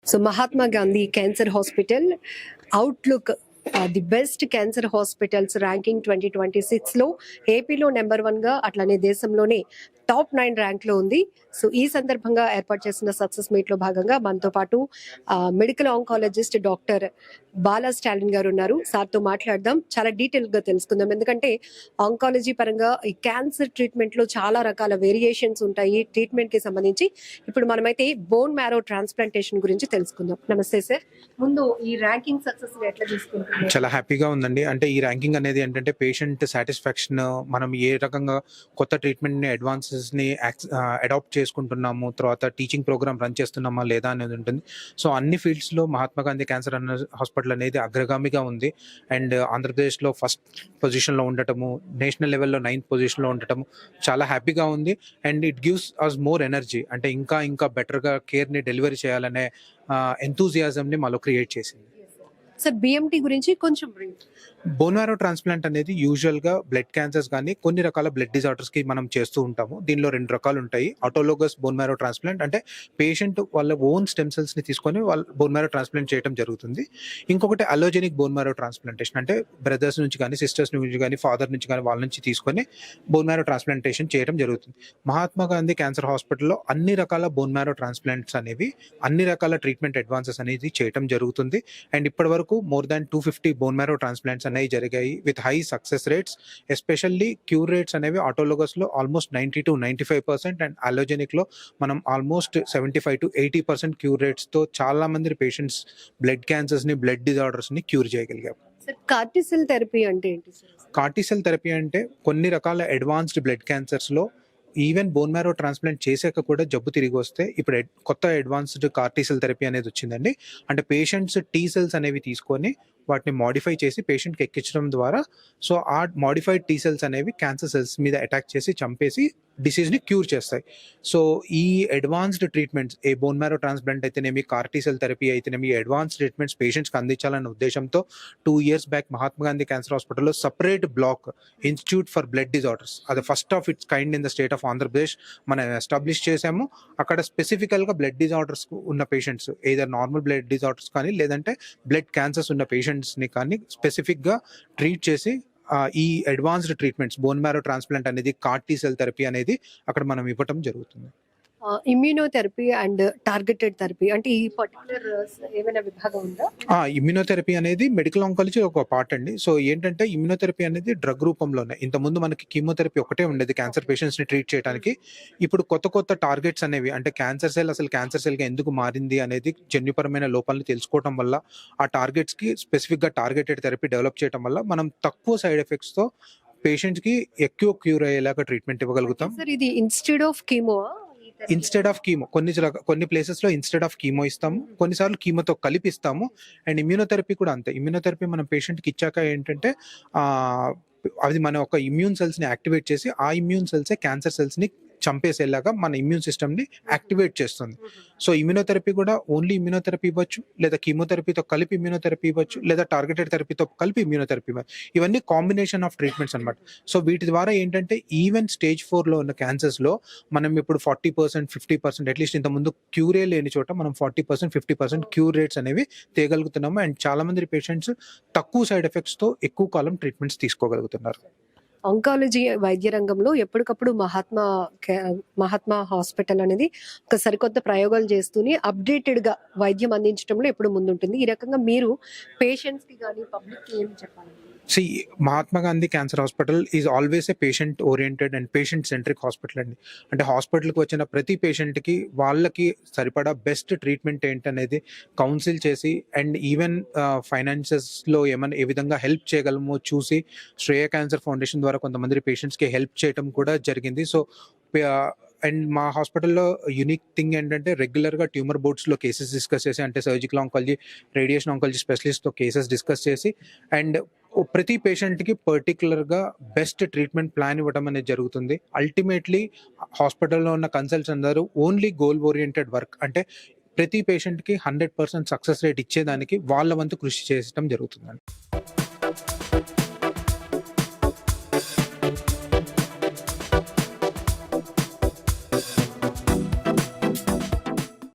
So Mahatma Gandhi Cancer Hospital Outlook the best cancer hospitals ranking 2026 లో ఏపీలో number 1 గా అట్లానే దేశంలోనే టాప్ 9 ర్యాంక్ లో ఉంది. సో ఈ సందర్భంగా ఏర్పాటు చేసిన సక్సెస్ మీట్ లో భాగంగా మనతో పాటు medical oncologist doctor Bala Stalin గారు ఉన్నారు. సార్తో మాట్లాడదాం, చాలా డీటెయిల్ గా తెలుసుకుందాం. ఎందుకంటే ఆంకాలజీ పరంగా ఈ క్యాన్సర్ ట్రీట్మెంట్ లో చాలా రకాల వేరియేషన్స్ ఉంటాయి ట్రీట్మెంట్ కి సంబంధించి. ఇప్పుడు మనమైతే బోన్ మ్యారో ట్రాన్స్ప్లాంటేషన్ గురించి తెలుసుకుందాం. నమస్తే సార్, ముందు ఈ ర్యాంకింగ్ సక్సెస్ ఎట్లా తీసుకుంటున్నారు? చాలా హ్యాపీగా ఉందండి. అంటే ఈ ర్యాంకింగ్ అనేది ఏంటంటే పేషెంట్ సాటిస్ఫాక్షన్, మనం ఏ రకంగా కొత్త ట్రీట్మెంట్ని అడ్వాన్సెస్ని అడాప్ట్ చేసుకుంటున్నాము, తర్వాత టీచింగ్ ప్రోగ్రామ్ రన్ చేస్తున్నామా లేదా అనేది ఉంటుంది. సో అన్ని ఫీల్డ్స్లో మహాత్మా గాంధీ క్యాన్సర్ హాస్పిటల్ అనేది అగ్రగామిగా ఉంది. అండ్ ఆంధ్రప్రదేశ్లో ఫస్ట్ పొజిషన్లో ఉండటము, నేషనల్ లెవెల్లో 9th పొజిషన్లో ఉండటము చాలా హ్యాపీగా ఉంది. And it gives us more energy, అంటే ఇంకా బెటర్గా కేర్ని డెలివరీ చేయాలనే ఎంతూజియాజంని మాలో క్రియేట్ చేసింది. సార్ బిఎంటీ గురించి కొంచెం బ్రీఫ్. బోన్ మ్యారో ట్రాన్స్ప్లాంట్ అనేది యూజువల్గా బ్లడ్ క్యాన్సర్స్ కానీ కొన్ని రకాల బ్లడ్ డిజార్డర్స్కి మనం చేస్తూ ఉంటాము. దీనిలో 2 రకాలు ఉంటాయి. ఆటోలోగస్ బోన్ మ్యారో ట్రాన్స్ప్లాంట్ అంటే పేషెంట్ వాళ్ళ ఓన్ స్టెమ్ సెల్స్ని తీసుకొని వాళ్ళ బోన్ మ్యారో ట్రాన్స్ప్లాంట్ చేయడం జరుగుతుంది. ఇంకొకటి అలోజెనిక్ బోన్ మ్యారో ట్రాన్స్ప్లాంటేషన్, అంటే బ్రదర్స్ నుంచి కానీ సిస్టర్స్ నుంచి కానీ ఫాదర్ నుంచి కానీ వాళ్ళ నుంచి తీసుకొని బోన్ మ్యారో ట్రాన్స్ప్లాంటేషన్ చేయడం జరుగుతుంది. మహాత్మా గాంధీ క్యాన్సర్ హాస్పిటల్లో అన్ని రకాల బోన్ మ్యారో ట్రాన్స్ప్లాంట్స్ అనేవి, అన్ని రకాల ట్రీట్మెంట్ అడ్వాన్సెస్ అనేది చేయడం జరుగుతుంది. అండ్ ఇప్పటి వరకు more than 250 bone marrow transplants అనేవి జరిగాయి with high success rates. Especially cure rates అనేవి ఆటోలోగస్లో ఆల్మోస్ట్ 90 to 95% అండ్ అలోజెనిక్లో మనం ఆల్మోస్ట్ 75 to 80% క్యూర్ రేట్స్తో చాలా మంది పేషెంట్స్ బ్లడ్ క్యాన్సర్స్ని, బ్లడ్ డిజార్డర్స్ని క్యూర్ చేయగలిగాం. కార్టిసెల్ థెరపీ అంటే ఏంటి సార్? కార్టిసెల్ థెరపీ అంటే కొన్ని రకాల అడ్వాన్స్డ్ బ్లడ్ క్యాన్సర్స్లో ఈవెన్ బోన్ మ్యారో ట్రాన్స్ప్లాంట్ చేసాక కూడా జబ్బు తిరిగి వస్తే ఇప్పుడు కొత్త అడ్వాన్స్డ్ కార్టిసెల్ థెరపీ అనేది వచ్చిందండి. అంటే పేషెంట్స్ టీ సెల్స్ అనేవి తీసుకొని వాటిని మాడిఫై చేసి పేషెంట్కి ఎక్కించడం ద్వారా సో ఆ మాడిఫైడ్ టీ సెల్స్ అనేవి క్యాన్సర్ సెల్స్ మీద అటాక్ చేసి చంపేసి డిసీజ్ని క్యూర్ చేస్తాయి. సో ఈ అడ్వాన్స్డ్ ట్రీట్మెంట్స్, ఏ బోన్ మ్యారో ట్రాన్స్ప్లాంట్ అయితేనేమి, కార్టిసెల్ థెరపీ అయితేనేమి, అడ్వాన్స్డ్ ట్రీట్మెంట్స్ పేషెంట్స్కి అందించాలన్న ఉద్దేశంతో 2 years back Mahatma Gandhi cancer హాస్పిటల్లో separate block institute for blood disorders, అది first of its kind in the state of Andhra Pradesh మనం ఎస్టాబ్లిష్ చేసాము. అక్కడ స్పెసిఫికల్గా బ్లడ్ డిజార్డర్స్ ఉన్న patients, either normal blood disorders కానీ లేదంటే బ్లడ్ క్యాన్సర్స్ ఉన్న పేషెంట్స్ని కానీ స్పెసిఫిక్గా ట్రీట్ చేసి ఈ advanced treatments bone marrow transplant అనేది, కార్టీ సెల్ థెరపీ అనేది అక్కడ మనం ఇవ్వటం జరుగుతుంది. ఇమ్యూనోథెరపీ అండ్ టార్గెటెడ్ థెరపీ అంటే ఈ పర్టికులర్ ఏమైనా విభాగం ఉందా? ఇమ్యూనోథెరపీ అనేది మెడికల్ ఆంకాలజీ ఒక పార్ట్ అండి. సో ఏంటంటే ఇమ్యూనోథెరపీ అనేది డ్రగ్ రూపంలోనే, ఇంతకుముందు మనకి కీమోథెరపీ ఒకటే ఉండేది క్యాన్సర్ పేషెంట్స్ని ట్రీట్ చేయడానికి. ఇప్పుడు కొత్త టార్గెట్స్ అనేవి, అంటే క్యాన్సర్ సెల్ అసలు క్యాన్సర్ సెల్గా ఎందుకు మారింది అనేది జన్యుపరమైన లోపాలను తెలుసుకోవడం వల్ల ఆ టార్గెట్స్కి స్పెసిఫిక్గా టార్గెటెడ్ థెరపీ డెవలప్ చేయడం వల్ల మనం తక్కువ సైడ్ ఎఫెక్ట్స్తో పేషెంట్స్కి ఎక్కువ క్యూర్ అయ్యేలాగా ట్రీట్మెంట్ ఇవ్వగలుగుతాం. ఇది instead of chemo, instead of chemo కొన్ని ప్లేసెస్లో ఇన్స్టెడ్ ఆఫ్ కీమో ఇస్తాము, కొన్నిసార్లు కీమోతో కలిపి ఇస్తాము. అండ్ ఇమ్యూనోథెరపీ కూడా అంతే. ఇమ్యూనోథెరపీ మనం పేషెంట్కి ఇచ్చాక ఏంటంటే అది మన ఒక ఇమ్యూన్ సెల్స్ని యాక్టివేట్ చేసి ఆ ఇమ్యూన్ సెల్సే క్యాన్సర్ సెల్స్ని చంపేసేలాగా మన ఇమ్యూన్ సిస్టమ్ని యాక్టివేట్ చేస్తుంది. సో ఇమ్యూనోథెరపీ కూడా ఓన్లీ ఇమ్యూనోథెరపీ ఇవ్వచ్చు, లేదా కీమోథెరపీతో కలిపి ఇమ్యూనోథెరపీ ఇవ్వచ్చు, లేదా టార్గెటెడ్ థెరపీతో కలిపి ఇమ్యూనోథెరపీ ఇవ్వచ్చు. ఇవన్నీ కాంబినేషన్ ఆఫ్ ట్రీట్మెంట్స్ అనమాట. సో వీటి ద్వారా ఏంటంటే ఈవెన్ స్టేజ్ 4లో ఉన్న క్యాన్సర్స్లో మనం ఇప్పుడు 40%, 50%, అట్లీస్ట్ ఇంతకుముందు క్యూరే లేని చోట మనం 40%, 50% క్యూర్ రేట్స్ అనేవి తేగలుగుతున్నాము. అండ్ చాలా మంది పేషెంట్స్ తక్కువ సైడ్ ఎఫెక్ట్స్తో ఎక్కువ కాలం ట్రీట్మెంట్స్ తీసుకోగలుగుతున్నారు. ఆంకాలజీ వైద్య రంగంలో ఎప్పటికప్పుడు మహాత్మా హాస్పిటల్ అనేది ఒక సరికొత్త ప్రయోగాలు చేస్తూనే అప్డేటెడ్ గా వైద్యం అందించడంలో ఎప్పుడు ముందుంటుంది. ఈ రకంగా మీరు పేషెంట్స్ కి కానీ పబ్లిక్ కి ఏం చెప్పాలి? Mahatma Gandhi cancer hospital is always a patient oriented and patient centric hospital అండి. అంటే హాస్పిటల్కి వచ్చిన ప్రతి పేషెంట్కి వాళ్ళకి సరిపడా బెస్ట్ ట్రీట్మెంట్ ఏంటనేది కౌన్సిల్ చేసి, అండ్ ఈవెన్ ఫైనాన్సెస్లో ఏ విధంగా హెల్ప్ చేయగలమో చూసి శ్రేయ క్యాన్సర్ ఫౌండేషన్ ద్వారా కొంతమంది పేషెంట్స్కి హెల్ప్ చేయడం కూడా జరిగింది. సో అండ్ మా హాస్పిటల్లో యూనిక్ థింగ్ ఏంటంటే రెగ్యులర్గా ట్యూమర్ బోర్డ్స్లో కేసెస్ డిస్కస్ చేసి, అంటే సర్జికల్ ఆంకాలజీ, రేడియేషన్ ఆంకాలజీ స్పెషలిస్ట్తో కేసెస్ డిస్కస్ చేసి అండ్ ప్రతి పేషెంట్కి పర్టికులర్గా బెస్ట్ ట్రీట్మెంట్ ప్లాన్ ఇవ్వడం అనేది జరుగుతుంది. అల్టిమేట్లీ హాస్పిటల్లో ఉన్న కన్సల్ట్స్ అందరూ ఓన్లీ గోల్ ఓరియంటెడ్ వర్క్, అంటే ప్రతి పేషెంట్కి 100% సక్సెస్ రేట్ ఇచ్చేదానికి వాళ్ళ వంతు కృషి చేయడం జరుగుతుందండి.